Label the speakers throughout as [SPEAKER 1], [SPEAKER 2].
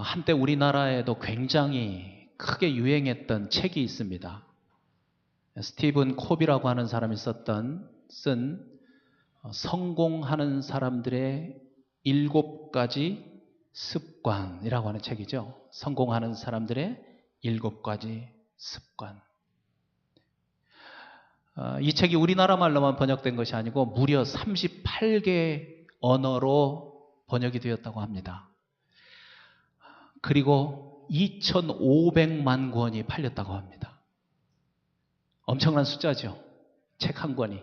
[SPEAKER 1] 한때 우리나라에도 굉장히 크게 유행했던 책이 있습니다. 스티븐 코비라고 하는 사람이 쓴 성공하는 사람들의 7가지 습관이라고 하는 책이죠. 성공하는 사람들의 7가지 습관. 이 책이 우리나라 말로만 번역된 것이 아니고 무려 38개 언어로 번역이 되었다고 합니다. 그리고 2,500만 권이 팔렸다고 합니다. 엄청난 숫자죠. 책 한 권이.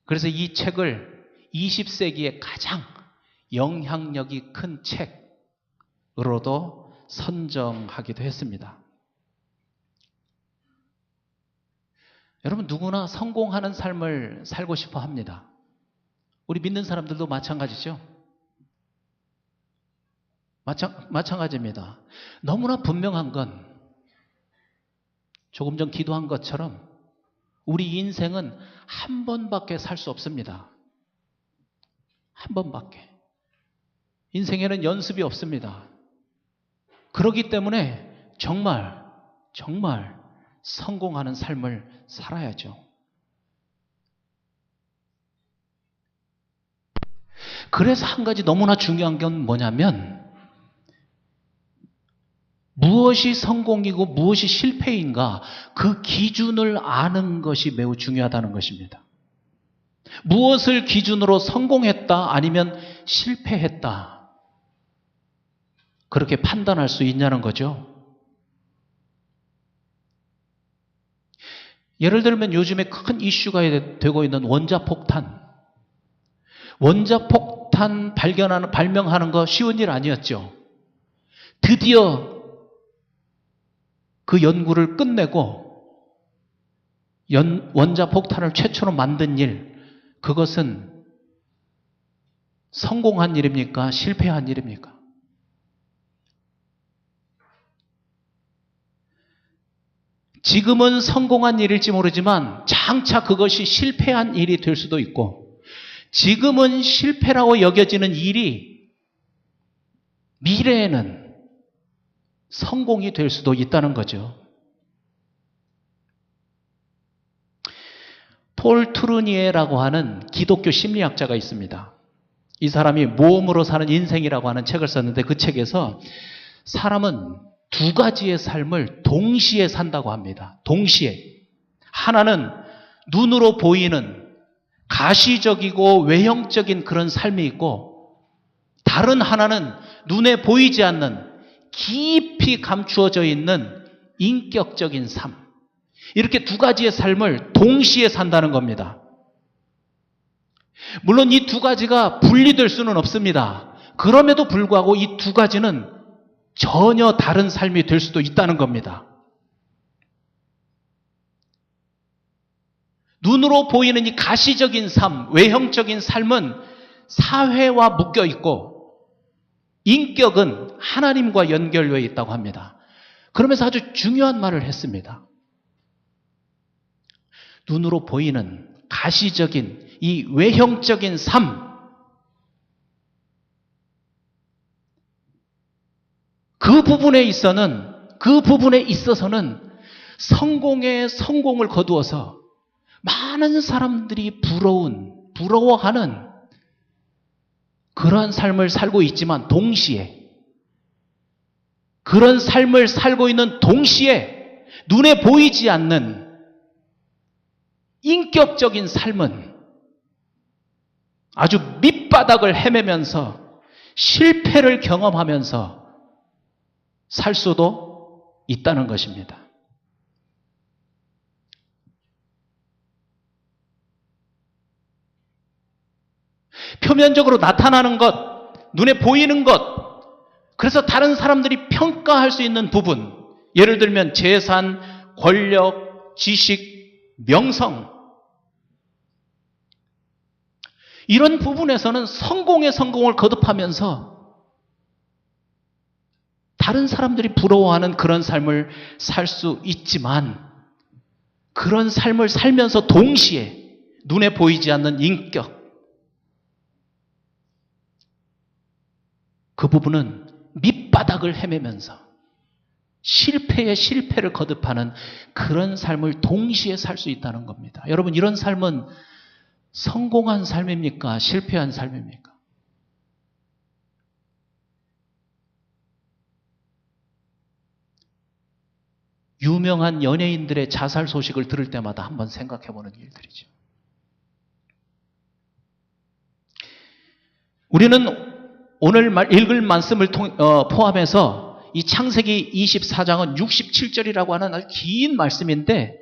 [SPEAKER 1] 그래서 이 책을 20세기의 가장 영향력이 큰 책으로도 선정하기도 했습니다. 여러분, 누구나 성공하는 삶을 살고 싶어 합니다. 우리 믿는 사람들도 마찬가지죠. 마찬가지입니다. 너무나 분명한 건 조금 전 기도한 것처럼 우리 인생은 한 번밖에 살 수 없습니다. 한 번밖에. 인생에는 연습이 없습니다. 그렇기 때문에 정말 성공하는 삶을 살아야죠. 그래서 한 가지 너무나 중요한 건 뭐냐면 무엇이 성공이고 무엇이 실패인가 그 기준을 아는 것이 매우 중요하다는 것입니다. 무엇을 기준으로 성공했다 아니면 실패했다 그렇게 판단할 수 있냐는 거죠. 예를 들면 요즘에 큰 이슈가 되고 있는 원자폭탄. 원자폭탄 발명하는 거 쉬운 일 아니었죠. 드디어 그 연구를 끝내고 원자폭탄을 최초로 만든 일, 그것은 성공한 일입니까? 실패한 일입니까? 지금은 성공한 일일지 모르지만 장차 그것이 실패한 일이 될 수도 있고, 지금은 실패라고 여겨지는 일이 미래에는 성공이 될 수도 있다는 거죠. 폴 트루니에라고 하는 기독교 심리학자가 있습니다. 이 사람이 모험으로 사는 인생이라고 하는 책을 썼는데 그 책에서 사람은 2가지의 삶을 동시에 산다고 합니다. 동시에. 하나는 눈으로 보이는 가시적이고 외형적인 그런 삶이 있고, 다른 하나는 눈에 보이지 않는 깊이 감추어져 있는 인격적인 삶. 이렇게 2가지의 삶을 동시에 산다는 겁니다. 물론 이 2가지가 분리될 수는 없습니다. 그럼에도 불구하고 이 2가지는 전혀 다른 삶이 될 수도 있다는 겁니다. 눈으로 보이는 이 가시적인 삶, 외형적인 삶은 사회와 묶여 있고, 인격은 하나님과 연결되어 있다고 합니다. 그러면서 아주 중요한 말을 했습니다. 눈으로 보이는 가시적인 이 외형적인 삶, 그 부분에 있어서는 성공을 거두어서 많은 사람들이 부러워하는 그러한 삶을 살고 있지만, 동시에 그런 삶을 살고 있는 동시에 눈에 보이지 않는 인격적인 삶은 아주 밑바닥을 헤매면서 실패를 경험하면서 살 수도 있다는 것입니다. 표면적으로 나타나는 것, 눈에 보이는 것, 그래서 다른 사람들이 평가할 수 있는 부분, 예를 들면 재산, 권력, 지식, 명성, 이런 부분에서는 성공을 거듭하면서 다른 사람들이 부러워하는 그런 삶을 살 수 있지만, 그런 삶을 살면서 동시에 눈에 보이지 않는 인격, 그 부부는 밑바닥을 헤매면서 실패에 실패를 거듭하는 그런 삶을 동시에 살 수 있다는 겁니다. 여러분, 이런 삶은 성공한 삶입니까? 실패한 삶입니까? 유명한 연예인들의 자살 소식을 들을 때마다 한번 생각해보는 일들이죠. 우리는 오늘 읽을 말씀을 포함해서 이 창세기 24장은 67절이라고 하는 아주 긴 말씀인데,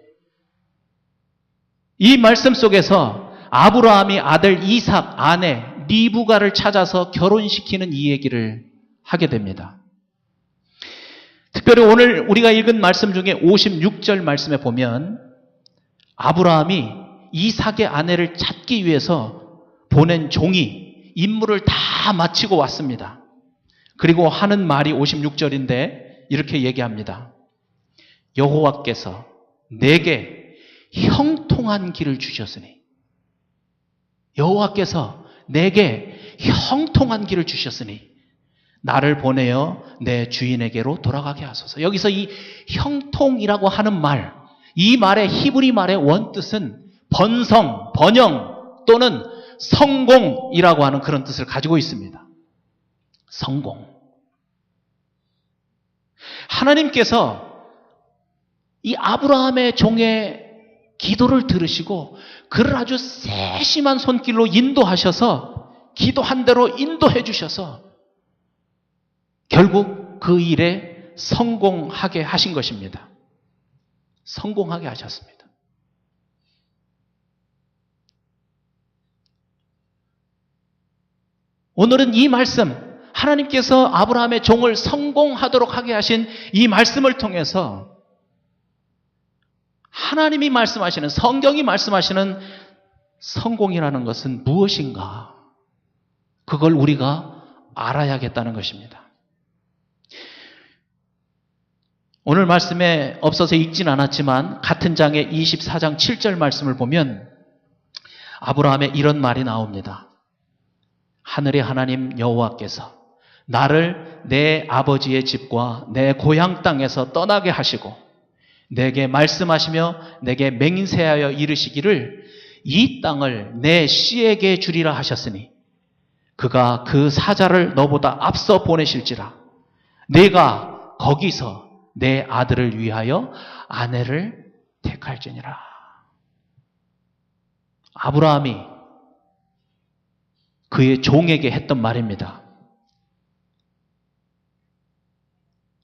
[SPEAKER 1] 이 말씀 속에서 아브라함이 아들 이삭 아내 리브가를 찾아서 결혼시키는 이 얘기를 하게 됩니다. 특별히 오늘 우리가 읽은 말씀 중에 56절 말씀에 보면 아브라함이 이삭의 아내를 찾기 위해서 보낸 종이 임무를 다 마치고 왔습니다. 그리고 하는 말이 56절인데 이렇게 얘기합니다. 여호와께서 내게 형통한 길을 주셨으니, 여호와께서 내게 형통한 길을 주셨으니 나를 보내어 내 주인에게로 돌아가게 하소서. 여기서 이 형통이라고 하는 말, 이 말의 히브리 말의 원뜻은 번성, 번영 또는 성공이라고 하는 그런 뜻을 가지고 있습니다. 성공. 하나님께서 이 아브라함의 종의 기도를 들으시고 그를 아주 세심한 손길로 인도하셔서 기도한 대로 인도해 주셔서 결국 그 일에 성공하게 하신 것입니다. 성공하게 하셨습니다. 오늘은 이 말씀, 하나님께서 아브라함의 종을 성공하도록 하게 하신 이 말씀을 통해서 하나님이 말씀하시는, 성경이 말씀하시는 성공이라는 것은 무엇인가? 그걸 우리가 알아야겠다는 것입니다. 오늘 말씀에 없어서 읽진 않았지만 같은 장의 24장 7절 말씀을 보면 아브라함의 이런 말이 나옵니다. 하늘의 하나님 여호와께서 나를 내 아버지의 집과 내 고향 땅에서 떠나게 하시고 내게 말씀하시며 내게 맹세하여 이르시기를 이 땅을 내 씨에게 주리라 하셨으니 그가 그 사자를 너보다 앞서 보내실지라 내가 거기서 내 아들을 위하여 아내를 택할지니라. 아브라함이 그의 종에게 했던 말입니다.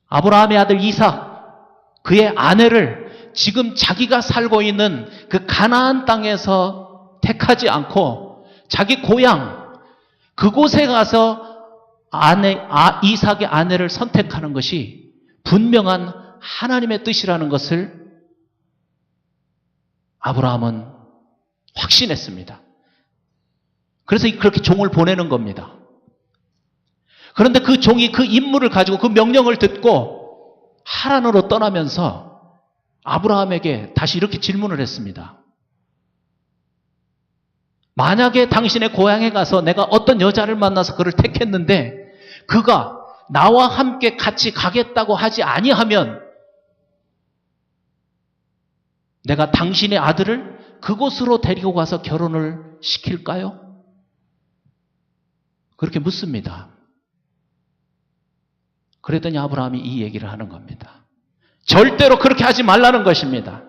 [SPEAKER 1] 아브라함의 아들 이삭, 그의 아내를 지금 자기가 살고 있는 그 가나안 땅에서 택하지 않고 자기 고향 그곳에 가서 이삭의 아내를 선택하는 것이 분명한 하나님의 뜻이라는 것을 아브라함은 확신했습니다. 그래서 그렇게 종을 보내는 겁니다. 그런데 그 종이 그 임무를 가지고 그 명령을 듣고 하란으로 떠나면서 아브라함에게 다시 이렇게 질문을 했습니다. 만약에 당신의 고향에 가서 내가 어떤 여자를 만나서 그를 택했는데 그가 나와 함께 같이 가겠다고 하지 아니하면 내가 당신의 아들을 그곳으로 데리고 가서 결혼을 시킬까요? 그렇게 묻습니다. 그랬더니 아브라함이 이 얘기를 하는 겁니다. 절대로 그렇게 하지 말라는 것입니다.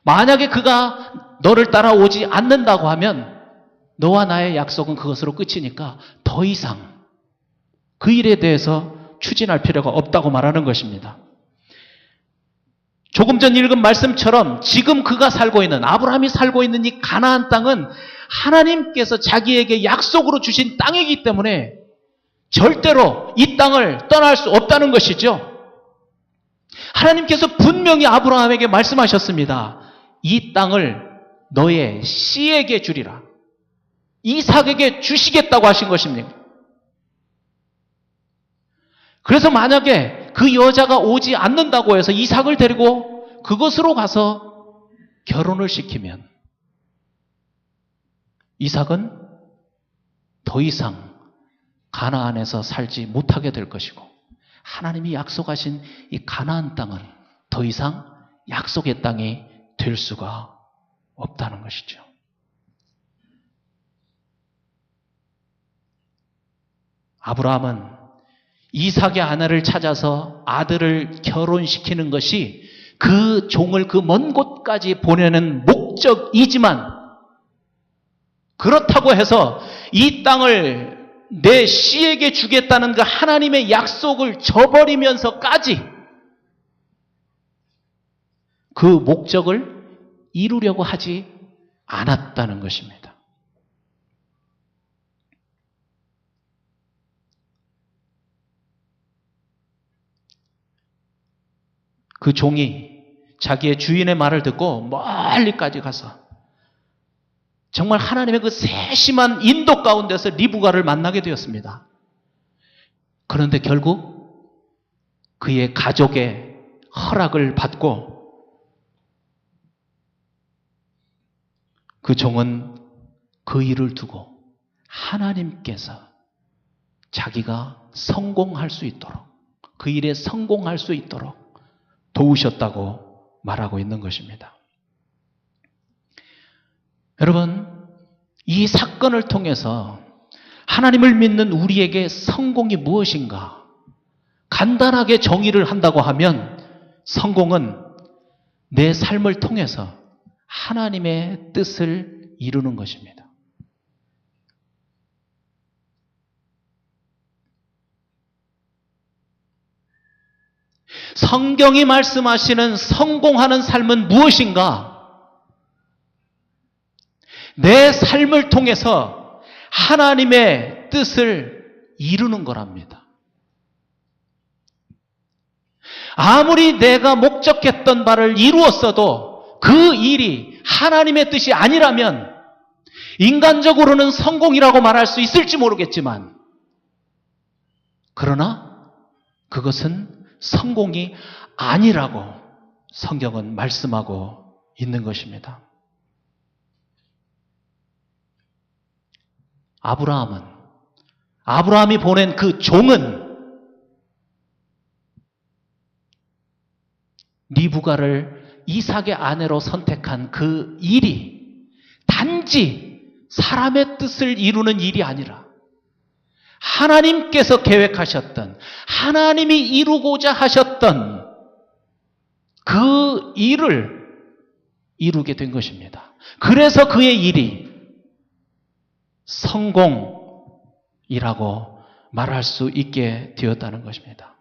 [SPEAKER 1] 만약에 그가 너를 따라오지 않는다고 하면 너와 나의 약속은 그것으로 끝이니까 더 이상 그 일에 대해서 추진할 필요가 없다고 말하는 것입니다. 조금 전 읽은 말씀처럼 지금 그가 살고 있는, 아브라함이 살고 있는 이 가나안 땅은 하나님께서 자기에게 약속으로 주신 땅이기 때문에 절대로 이 땅을 떠날 수 없다는 것이죠. 하나님께서 분명히 아브라함에게 말씀하셨습니다. 이 땅을 너의 씨에게 주리라. 이삭에게 주시겠다고 하신 것입니다. 그래서 만약에 그 여자가 오지 않는다고 해서 이삭을 데리고 그곳으로 가서 결혼을 시키면 이삭은 더 이상 가나안에서 살지 못하게 될 것이고 하나님이 약속하신 이 가나안 땅은 더 이상 약속의 땅이 될 수가 없다는 것이죠. 아브라함은 이삭의 아내를 찾아서 아들을 결혼시키는 것이 그 종을 그 먼 곳까지 보내는 목적이지만, 그렇다고 해서 이 땅을 내 씨에게 주겠다는 그 하나님의 약속을 저버리면서까지 그 목적을 이루려고 하지 않았다는 것입니다. 그 종이 자기의 주인의 말을 듣고 멀리까지 가서 정말 하나님의 그 세심한 인도 가운데서 리브가를 만나게 되었습니다. 그런데 결국 그의 가족의 허락을 받고 그 종은 그 일을 두고 하나님께서 자기가 성공할 수 있도록, 그 일에 성공할 수 있도록 도우셨다고 말하고 있는 것입니다. 여러분, 이 사건을 통해서 하나님을 믿는 우리에게 성공이 무엇인가? 간단하게 정의를 한다고 하면 성공은 내 삶을 통해서 하나님의 뜻을 이루는 것입니다. 성경이 말씀하시는 성공하는 삶은 무엇인가? 내 삶을 통해서 하나님의 뜻을 이루는 거랍니다. 아무리 내가 목적했던 바를 이루었어도 그 일이 하나님의 뜻이 아니라면 인간적으로는 성공이라고 말할 수 있을지 모르겠지만, 그러나 그것은 성공이 아니라고 성경은 말씀하고 있는 것입니다. 아브라함이 보낸 그 종은 리브가를 이삭의 아내로 선택한 그 일이 단지 사람의 뜻을 이루는 일이 아니라 하나님께서 계획하셨던, 하나님이 이루고자 하셨던 그 일을 이루게 된 것입니다. 그래서 그의 일이 성공이라고 말할 수 있게 되었다는 것입니다.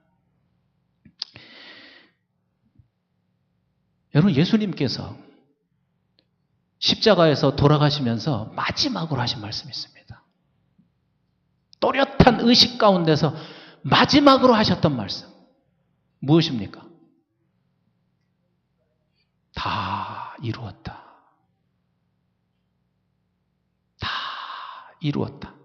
[SPEAKER 1] 여러분, 예수님께서 십자가에서 돌아가시면서 마지막으로 하신 말씀이 있습니다. 또렷한 의식 가운데서 마지막으로 하셨던 말씀, 무엇입니까? 다 이루었다. 다 이루었다.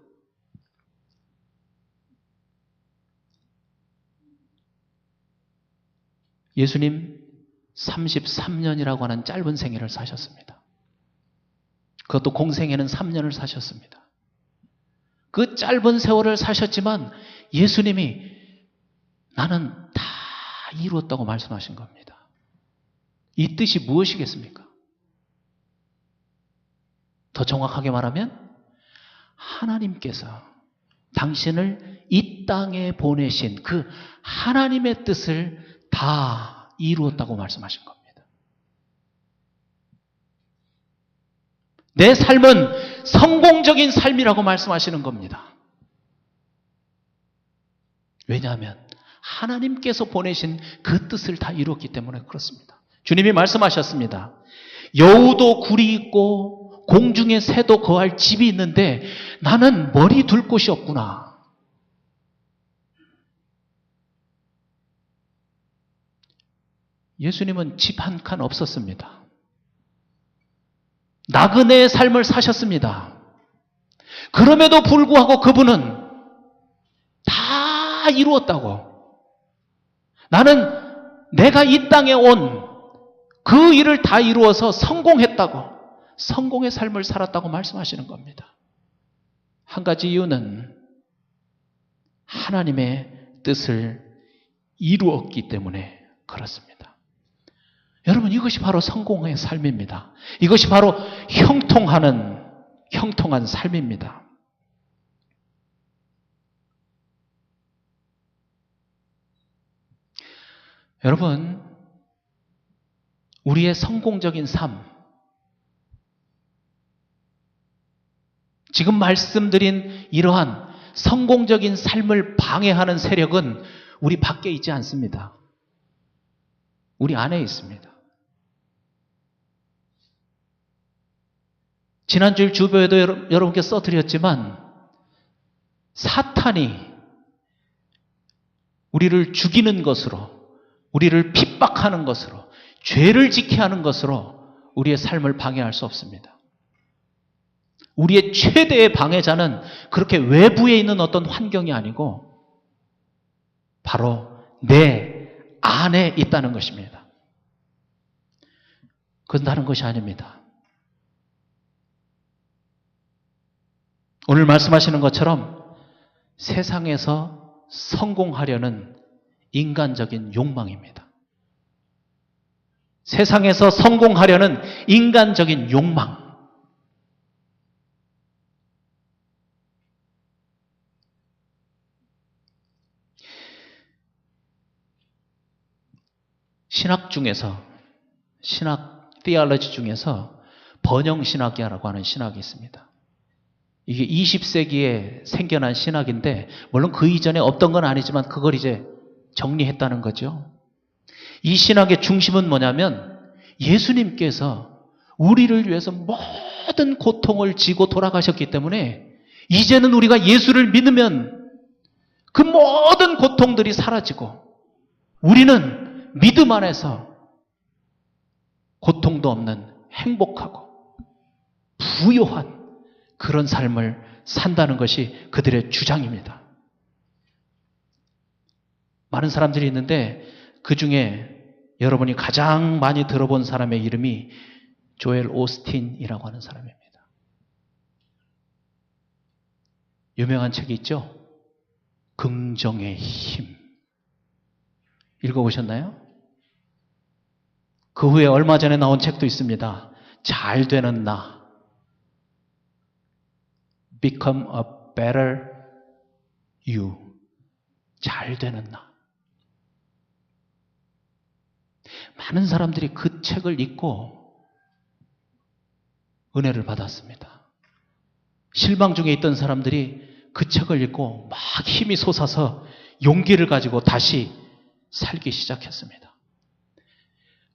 [SPEAKER 1] 예수님 33년이라고 하는 짧은 생애를 사셨습니다. 그것도 공생애는 3년을 사셨습니다. 그 짧은 세월을 사셨지만 예수님이 나는 다 이루었다고 말씀하신 겁니다. 이 뜻이 무엇이겠습니까? 더 정확하게 말하면 하나님께서 당신을 이 땅에 보내신 그 하나님의 뜻을 다 이루었다고 말씀하신 겁니다. 내 삶은 성공적인 삶이라고 말씀하시는 겁니다. 왜냐하면 하나님께서 보내신 그 뜻을 다 이루었기 때문에 그렇습니다. 주님이 말씀하셨습니다. 여우도 굴이 있고 공중에 새도 거할 집이 있는데 나는 머리 둘 곳이 없구나. 예수님은 집 한 칸 없었습니다. 나그네의 삶을 사셨습니다. 그럼에도 불구하고 그분은 다 이루었다고. 나는 내가 이 땅에 온 그 일을 다 이루어서 성공했다고, 성공의 삶을 살았다고 말씀하시는 겁니다. 한 가지 이유는 하나님의 뜻을 이루었기 때문에 그렇습니다. 여러분, 이것이 바로 성공의 삶입니다. 이것이 바로 형통한 삶입니다. 여러분, 우리의 성공적인 삶, 지금 말씀드린 이러한 성공적인 삶을 방해하는 세력은 우리 밖에 있지 않습니다. 우리 안에 있습니다. 지난주일 주보에도 여러분께 써드렸지만 사탄이 우리를 죽이는 것으로, 우리를 핍박하는 것으로, 죄를 지게 하는 것으로 우리의 삶을 방해할 수 없습니다. 우리의 최대의 방해자는 그렇게 외부에 있는 어떤 환경이 아니고 바로 내 안에 있다는 것입니다. 그건 다른 것이 아닙니다. 오늘 말씀하시는 것처럼 세상에서 성공하려는 인간적인 욕망입니다. 세상에서 성공하려는 인간적인 욕망. 신학 중에서, 신학 theology 중에서 번영신학이라고 하는 신학이 있습니다. 이게 20세기에 생겨난 신학인데, 물론 그 이전에 없던 건 아니지만 그걸 이제 정리했다는 거죠. 이 신학의 중심은 뭐냐면 예수님께서 우리를 위해서 모든 고통을 지고 돌아가셨기 때문에 이제는 우리가 예수를 믿으면 그 모든 고통들이 사라지고 우리는 믿음 안에서 고통도 없는 행복하고 부요한 그런 삶을 산다는 것이 그들의 주장입니다. 많은 사람들이 있는데 그 중에 여러분이 가장 많이 들어본 사람의 이름이 조엘 오스틴이라고 하는 사람입니다. 유명한 책이 있죠? 긍정의 힘. 읽어보셨나요? 그 후에 얼마 전에 나온 책도 있습니다. 잘 되는 나. Become a better you. 잘 되는 나. 많은 사람들이 그 책을 읽고 은혜를 받았습니다. 실망 중에 있던 사람들이 그 책을 읽고 막 힘이 솟아서 용기를 가지고 다시 살기 시작했습니다.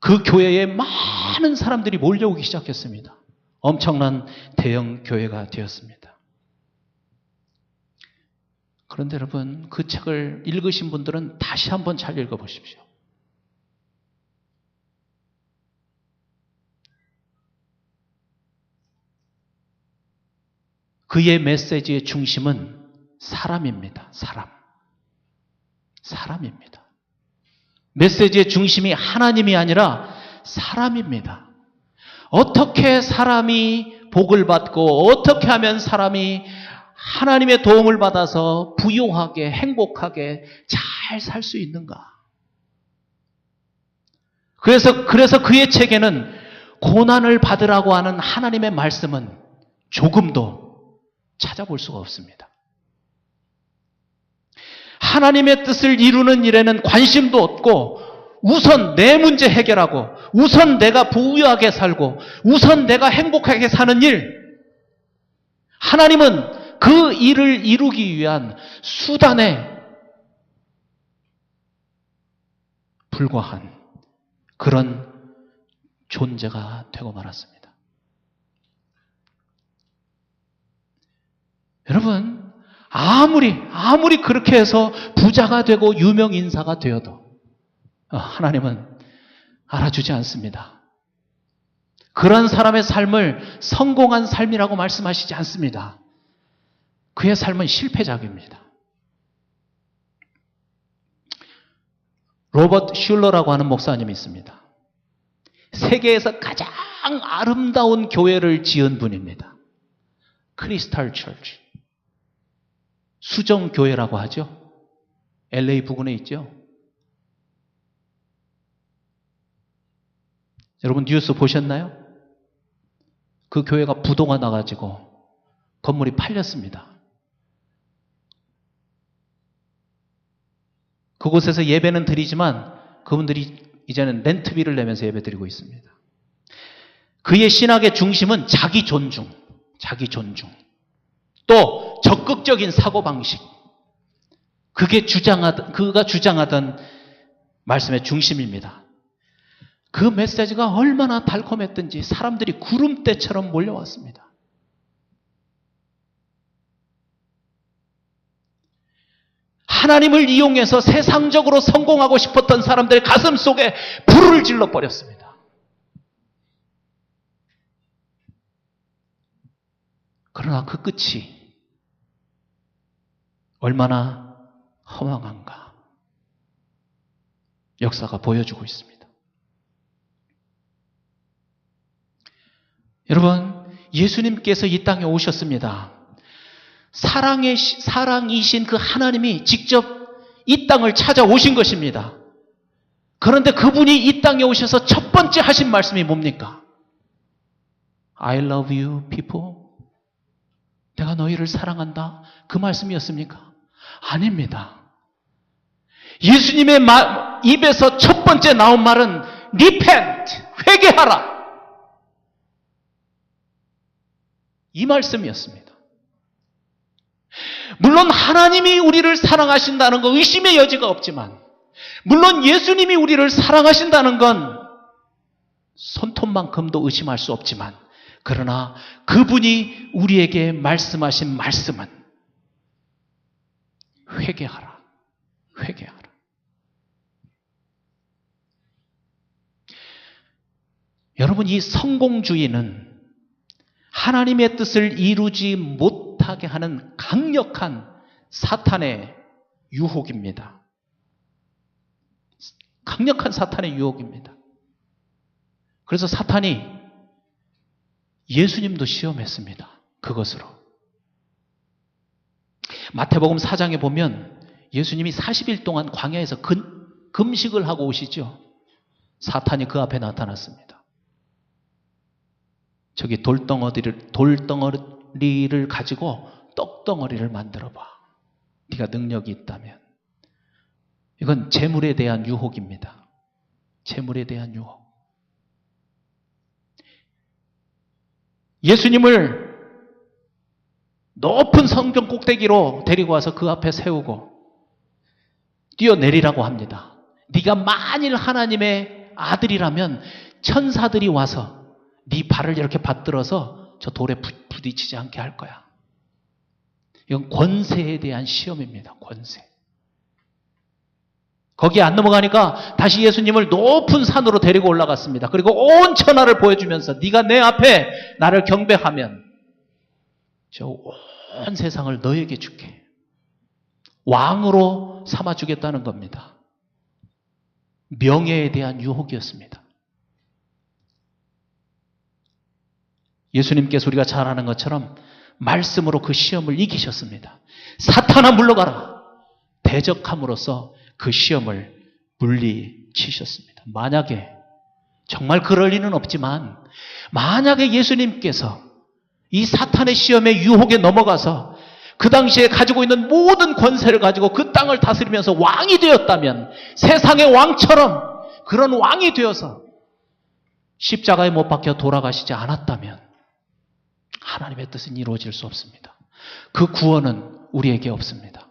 [SPEAKER 1] 그 교회에 많은 사람들이 몰려오기 시작했습니다. 엄청난 대형 교회가 되었습니다. 그런데 여러분, 그 책을 읽으신 분들은 다시 한번 잘 읽어보십시오. 그의 메시지의 중심은 사람입니다. 사람입니다. 메시지의 중심이 하나님이 아니라 사람입니다. 어떻게 사람이 복을 받고 어떻게 하면 사람이 하나님의 도움을 받아서 부유하게 행복하게 잘 살 수 있는가? 그래서 그의 책에는 고난을 받으라고 하는 하나님의 말씀은 조금도 찾아볼 수가 없습니다. 하나님의 뜻을 이루는 일에는 관심도 없고 우선 내 문제 해결하고 우선 내가 부유하게 살고 우선 내가 행복하게 사는 일, 하나님은 그 일을 이루기 위한 수단에 불과한 그런 존재가 되고 말았습니다. 여러분, 아무리 그렇게 해서 부자가 되고 유명 인사가 되어도 하나님은 알아주지 않습니다. 그런 사람의 삶을 성공한 삶이라고 말씀하시지 않습니다. 그의 삶은 실패작입니다. 로버트 슐러라고 하는 목사님이 있습니다. 세계에서 가장 아름다운 교회를 지은 분입니다. 크리스탈 처치. 수정교회라고 하죠. LA 부근에 있죠. 여러분 뉴스 보셨나요? 그 교회가 부도가 나가지고 건물이 팔렸습니다. 그곳에서 예배는 드리지만 그분들이 이제는 렌트비를 내면서 예배 드리고 있습니다. 그의 신학의 중심은 자기 존중, 또 적극적인 사고방식. 그가 주장하던 말씀의 중심입니다. 그 메시지가 얼마나 달콤했던지 사람들이 구름대처럼 몰려왔습니다. 하나님을 이용해서 세상적으로 성공하고 싶었던 사람들의 가슴 속에 불을 질러버렸습니다. 그러나 그 끝이 얼마나 허망한가 역사가 보여주고 있습니다. 여러분, 예수님께서 이 땅에 오셨습니다. 사랑이신 그 하나님이 직접 이 땅을 찾아오신 것입니다. 그런데 그분이 이 땅에 오셔서 첫 번째 하신 말씀이 뭡니까? I love you, people. 내가 너희를 사랑한다. 그 말씀이었습니까? 아닙니다. 예수님의 입에서 첫 번째 나온 말은 repent, 회개하라. 이 말씀이었습니다. 물론 하나님이 우리를 사랑하신다는 거 의심의 여지가 없지만, 물론 예수님이 우리를 사랑하신다는 건 손톱만큼도 의심할 수 없지만, 그러나 그분이 우리에게 말씀하신 말씀은 회개하라. 회개하라. 여러분, 이 성공주의는 하나님의 뜻을 이루지 못하게 하는 강력한 사탄의 유혹입니다. 강력한 사탄의 유혹입니다. 그래서 사탄이 예수님도 시험했습니다. 그것으로. 마태복음 4장에 보면 예수님이 40일 동안 광야에서 금식을 하고 오시죠. 사탄이 그 앞에 나타났습니다. 저기 돌덩어리를 가지고 떡덩어리를 만들어봐. 네가 능력이 있다면. 이건 재물에 대한 유혹입니다. 재물에 대한 유혹. 예수님을 높은 성벽 꼭대기로 데리고 와서 그 앞에 세우고 뛰어내리라고 합니다. 네가 만일 하나님의 아들이라면 천사들이 와서 네 발을 이렇게 받들어서 저 돌에 부딪히지 않게 할 거야. 이건 권세에 대한 시험입니다. 권세. 거기 안 넘어가니까 다시 예수님을 높은 산으로 데리고 올라갔습니다. 그리고 온 천하를 보여주면서 네가 내 앞에 나를 경배하면 저 온 세상을 너에게 줄게. 왕으로 삼아주겠다는 겁니다. 명예에 대한 유혹이었습니다. 예수님께서 우리가 잘 아는 것처럼 말씀으로 그 시험을 이기셨습니다. 사탄아 물러가라. 대적함으로써 그 시험을 물리치셨습니다. 만약에 정말 그럴 리는 없지만 만약에 예수님께서 이 사탄의 시험의 유혹에 넘어가서 그 당시에 가지고 있는 모든 권세를 가지고 그 땅을 다스리면서 왕이 되었다면, 세상의 왕처럼 그런 왕이 되어서 십자가에 못 박혀 돌아가시지 않았다면 하나님의 뜻은 이루어질 수 없습니다. 그 구원은 우리에게 없습니다.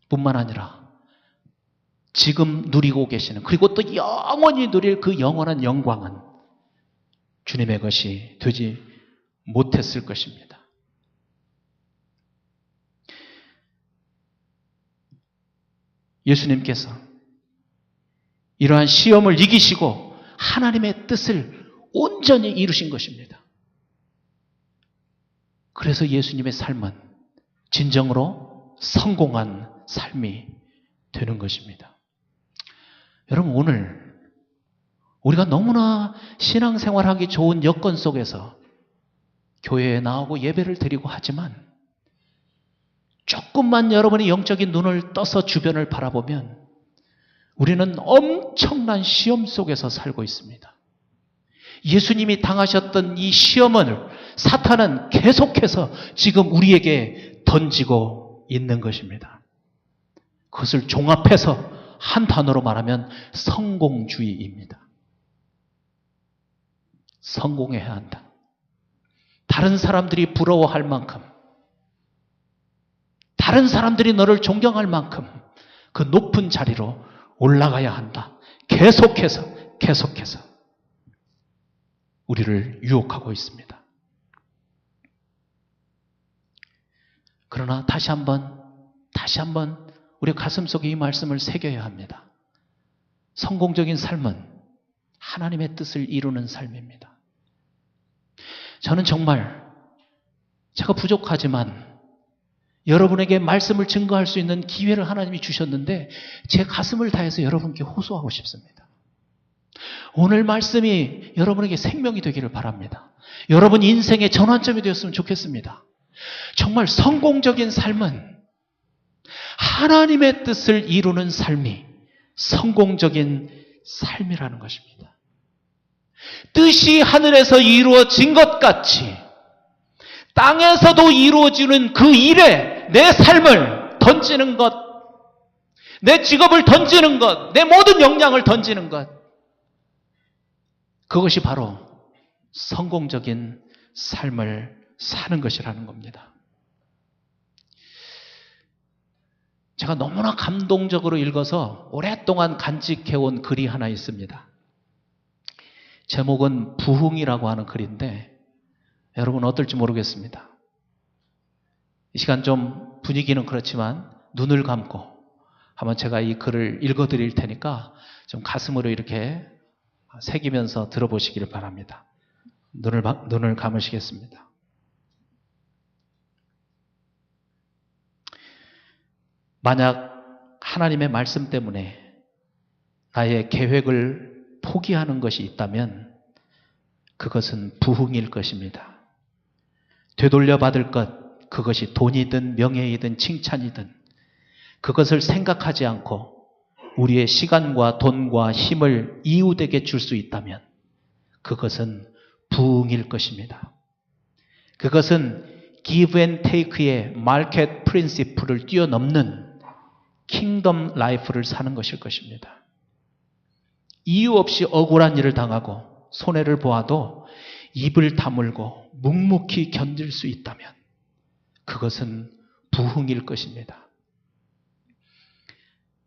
[SPEAKER 1] 뿐만 아니라 지금 누리고 계시는, 그리고 또 영원히 누릴 그 영원한 영광은 주님의 것이 되지 못했을 것입니다. 예수님께서 이러한 시험을 이기시고 하나님의 뜻을 온전히 이루신 것입니다. 그래서 예수님의 삶은 진정으로 성공한 삶이 되는 것입니다. 여러분, 오늘 우리가 너무나 신앙생활하기 좋은 여건 속에서 교회에 나오고 예배를 드리고 하지만 조금만 여러분이 영적인 눈을 떠서 주변을 바라보면 우리는 엄청난 시험 속에서 살고 있습니다. 예수님이 당하셨던 이 시험을 사탄은 계속해서 지금 우리에게 던지고 있는 것입니다. 그것을 종합해서 한 단어로 말하면 성공주의입니다. 성공해야 한다. 다른 사람들이 부러워할 만큼, 다른 사람들이 너를 존경할 만큼 그 높은 자리로 올라가야 한다. 계속해서 우리를 유혹하고 있습니다. 그러나 다시 한번 우리 가슴속에 이 말씀을 새겨야 합니다. 성공적인 삶은 하나님의 뜻을 이루는 삶입니다. 저는 정말 제가 부족하지만 여러분에게 말씀을 증거할 수 있는 기회를 하나님이 주셨는데 제 가슴을 다해서 여러분께 호소하고 싶습니다. 오늘 말씀이 여러분에게 생명이 되기를 바랍니다. 여러분 인생의 전환점이 되었으면 좋겠습니다. 정말 성공적인 삶은 하나님의 뜻을 이루는 삶이 성공적인 삶이라는 것입니다. 뜻이 하늘에서 이루어진 것 같이 땅에서도 이루어지는 그 일에 내 삶을 던지는 것, 내 직업을 던지는 것, 내 모든 역량을 던지는 것, 그것이 바로 성공적인 삶을 사는 것이라는 겁니다. 제가 너무나 감동적으로 읽어서 오랫동안 간직해온 글이 하나 있습니다. 제목은 부흥이라고 하는 글인데 여러분 어떨지 모르겠습니다. 이 시간 좀 분위기는 그렇지만 눈을 감고 한번 제가 이 글을 읽어드릴 테니까 좀 가슴으로 이렇게 새기면서 들어보시기를 바랍니다. 눈을 감으시겠습니다. 만약 하나님의 말씀 때문에 나의 계획을 포기하는 것이 있다면 그것은 부흥일 것입니다. 되돌려 받을 것, 그것이 돈이든 명예이든 칭찬이든 그것을 생각하지 않고 우리의 시간과 돈과 힘을 이웃에게 줄 수 있다면 그것은 부흥일 것입니다. 그것은 give and take의 마켓 프린시플을 뛰어넘는 킹덤 라이프를 사는 것일 것입니다. 이유 없이 억울한 일을 당하고 손해를 보아도 입을 다물고 묵묵히 견딜 수 있다면 그것은 부흥일 것입니다.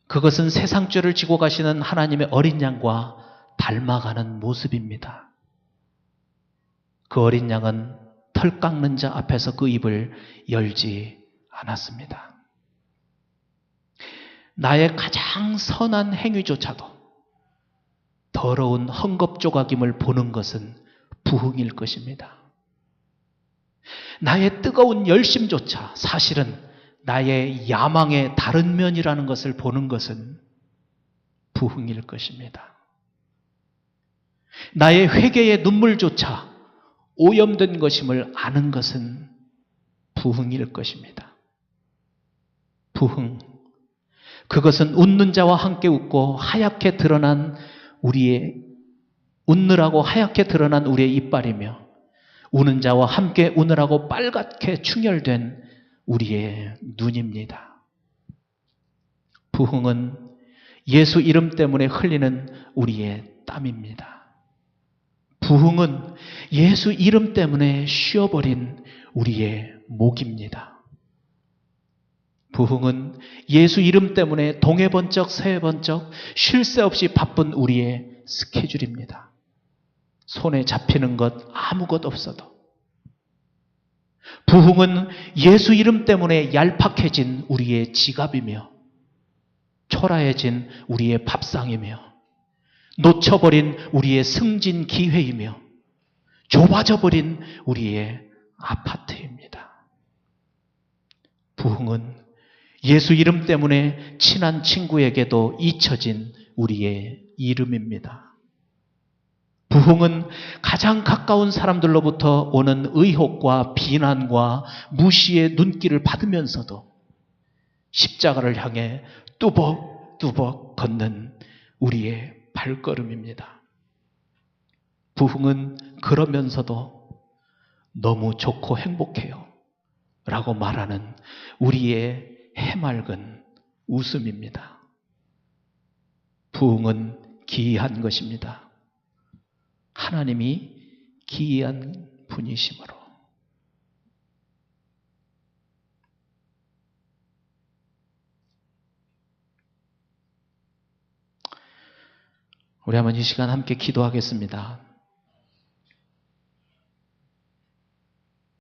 [SPEAKER 1] 그것은 세상죄를 지고 가시는 하나님의 어린 양과 닮아가는 모습입니다. 그 어린 양은 털 깎는 자 앞에서 그 입을 열지 않았습니다. 나의 가장 선한 행위조차도 더러운 헝겊조각임을 보는 것은 부흥일 것입니다. 나의 뜨거운 열심조차 사실은 나의 야망의 다른 면이라는 것을 보는 것은 부흥일 것입니다. 나의 회개의 눈물조차 오염된 것임을 아는 것은 부흥일 것입니다. 부흥, 그것은 웃는 자와 함께 웃고 하얗게 드러난 웃느라고 하얗게 드러난 우리의 이빨이며 우는 자와 함께 우느라고 빨갛게 충혈된 우리의 눈입니다. 부흥은 예수 이름 때문에 흘리는 우리의 땀입니다. 부흥은 예수 이름 때문에 쉬어버린 우리의 목입니다. 부흥은 예수 이름 때문에 동해 번쩍 서해 번쩍 쉴 새 없이 바쁜 우리의 스케줄입니다. 손에 잡히는 것 아무것 없어도. 부흥은 예수 이름 때문에 얄팍해진 우리의 지갑이며 초라해진 우리의 밥상이며 놓쳐버린 우리의 승진 기회이며 좁아져 버린 우리의 아파트입니다. 부흥은 예수 이름 때문에 친한 친구에게도 잊혀진 우리의 이름입니다. 부흥은 가장 가까운 사람들로부터 오는 의혹과 비난과 무시의 눈길을 받으면서도 십자가를 향해 뚜벅뚜벅 걷는 우리의 발걸음입니다. 부흥은 그러면서도 너무 좋고 행복해요 라고 말하는 우리의 해맑은 웃음입니다. 부흥은 기이한 것입니다. 하나님이 기이한 분이시므로. 우리 한번 이 시간 함께 기도하겠습니다.